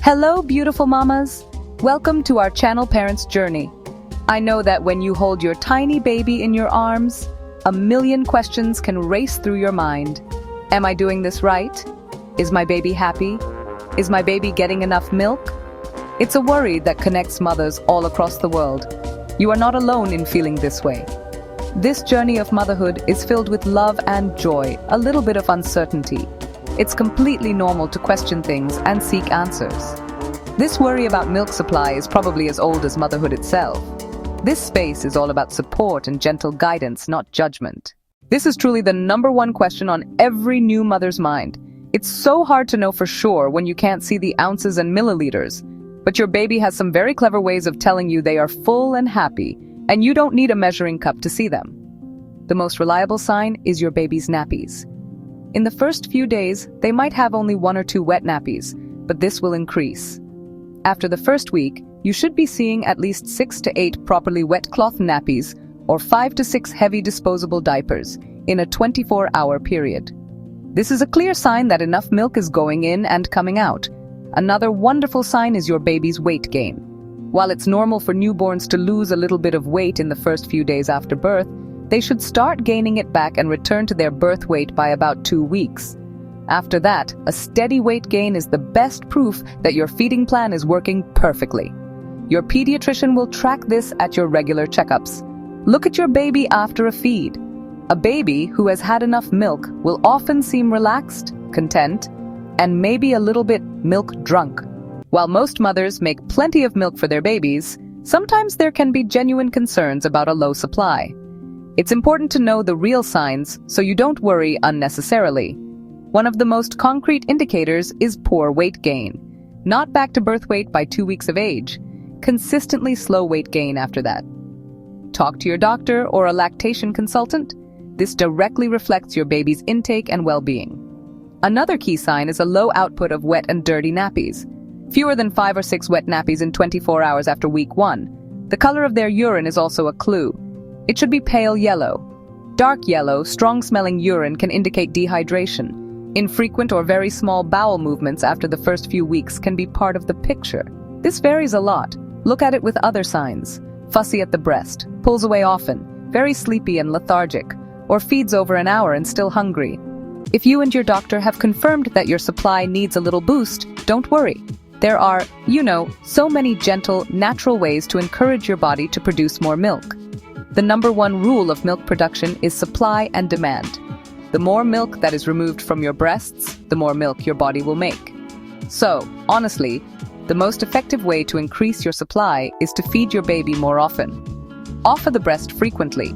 Hello, beautiful mamas. Welcome to our channel Parents Journey. I know that when you hold your tiny baby in your arms, a million questions can race through your mind. Am I doing this right? Is my baby happy? Is my baby getting enough milk? It's a worry that connects mothers all across the world. You are not alone in feeling this way. This journey of motherhood is filled with love and joy, a little bit of uncertainty. It's completely normal to question things and seek answers. This worry about milk supply is probably as old as motherhood itself. This space is all about support and gentle guidance, not judgment. This is truly the number one question on every new mother's mind. It's so hard to know for sure when you can't see the ounces and milliliters, but your baby has some very clever ways of telling you they are full and happy, and you don't need a measuring cup to see them. The most reliable sign is your baby's nappies. In the first few days, they might have only 1 or 2 wet nappies, but this will increase. After the first week, you should be seeing at least 6 to 8 properly wet cloth nappies or 5 to 6 heavy disposable diapers in a 24-hour period. This is a clear sign that enough milk is going in and coming out. Another wonderful sign is your baby's weight gain. While it's normal for newborns to lose a little bit of weight in the first few days after birth, they should start gaining it back and return to their birth weight by about 2 weeks. After that, a steady weight gain is the best proof that your feeding plan is working perfectly. Your pediatrician will track this at your regular checkups. Look at your baby after a feed. A baby who has had enough milk will often seem relaxed, content, and maybe a little bit milk drunk. While most mothers make plenty of milk for their babies, sometimes there can be genuine concerns about a low supply. It's important to know the real signs so you don't worry unnecessarily. One of the most concrete indicators is poor weight gain. Not back to birth weight by 2 weeks of age. Consistently slow weight gain after that. Talk to your doctor or a lactation consultant. This directly reflects your baby's intake and well-being. Another key sign is a low output of wet and dirty nappies. Fewer than 5 or 6 wet nappies in 24 hours after week 1. The color of their urine is also a clue. It should be pale yellow. Dark yellow, strong-smelling urine can indicate dehydration. Infrequent or very small bowel movements after the first few weeks can be part of the picture. This varies a lot. Look at it with other signs. Fussy at the breast, pulls away often, very sleepy and lethargic, or feeds over an hour and still hungry. If you and your doctor have confirmed that your supply needs a little boost, don't worry. There are, so many gentle, natural ways to encourage your body to produce more milk. The number one rule of milk production is supply and demand. The more milk that is removed from your breasts, the more milk your body will make. So, honestly, the most effective way to increase your supply is to feed your baby more often. Offer the breast frequently,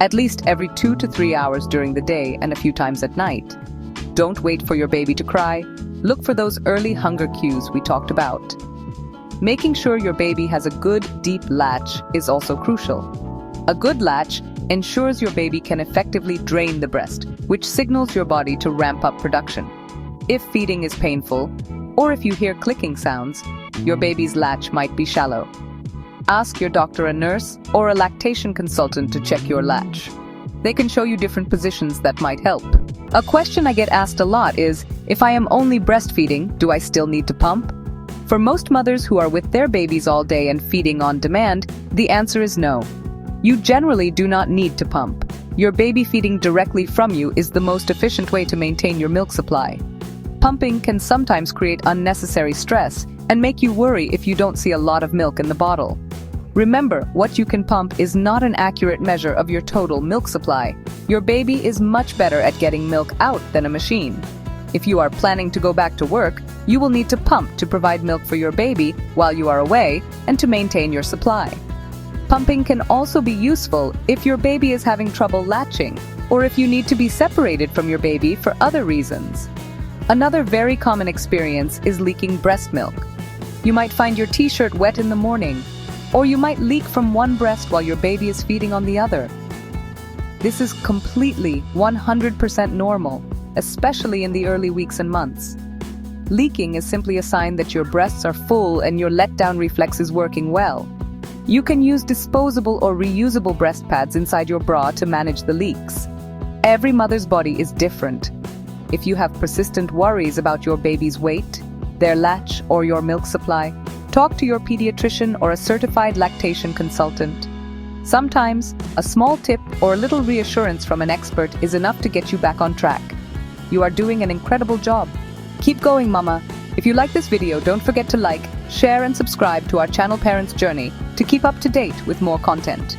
at least every 2 to 3 hours during the day and a few times at night. Don't wait for your baby to cry. Look for those early hunger cues we talked about. Making sure your baby has a good, deep latch is also crucial. A good latch ensures your baby can effectively drain the breast, which signals your body to ramp up production. If feeding is painful, or if you hear clicking sounds, your baby's latch might be shallow. Ask your doctor, a nurse, or a lactation consultant to check your latch. They can show you different positions that might help. A question I get asked a lot is, if I am only breastfeeding, do I still need to pump? For most mothers who are with their babies all day and feeding on demand, the answer is no. You generally do not need to pump. Your baby feeding directly from you is the most efficient way to maintain your milk supply. Pumping can sometimes create unnecessary stress and make you worry if you don't see a lot of milk in the bottle. Remember, what you can pump is not an accurate measure of your total milk supply. Your baby is much better at getting milk out than a machine. If you are planning to go back to work, you will need to pump to provide milk for your baby while you are away and to maintain your supply. Pumping can also be useful if your baby is having trouble latching, or if you need to be separated from your baby for other reasons. Another very common experience is leaking breast milk. You might find your t-shirt wet in the morning, or you might leak from one breast while your baby is feeding on the other. This is completely 100% normal, especially in the early weeks and months. Leaking is simply a sign that your breasts are full and your letdown reflex is working well. You can use disposable or reusable breast pads inside your bra to manage the leaks. Every mother's body is different. If you have persistent worries about your baby's weight, their latch, or your milk supply, talk to your pediatrician or a certified lactation consultant. Sometimes, a small tip or a little reassurance from an expert is enough to get you back on track. You are doing an incredible job. Keep going, Mama. If you like this video, don't forget to like, share and subscribe to our channel Parents Journey to keep up to date with more content.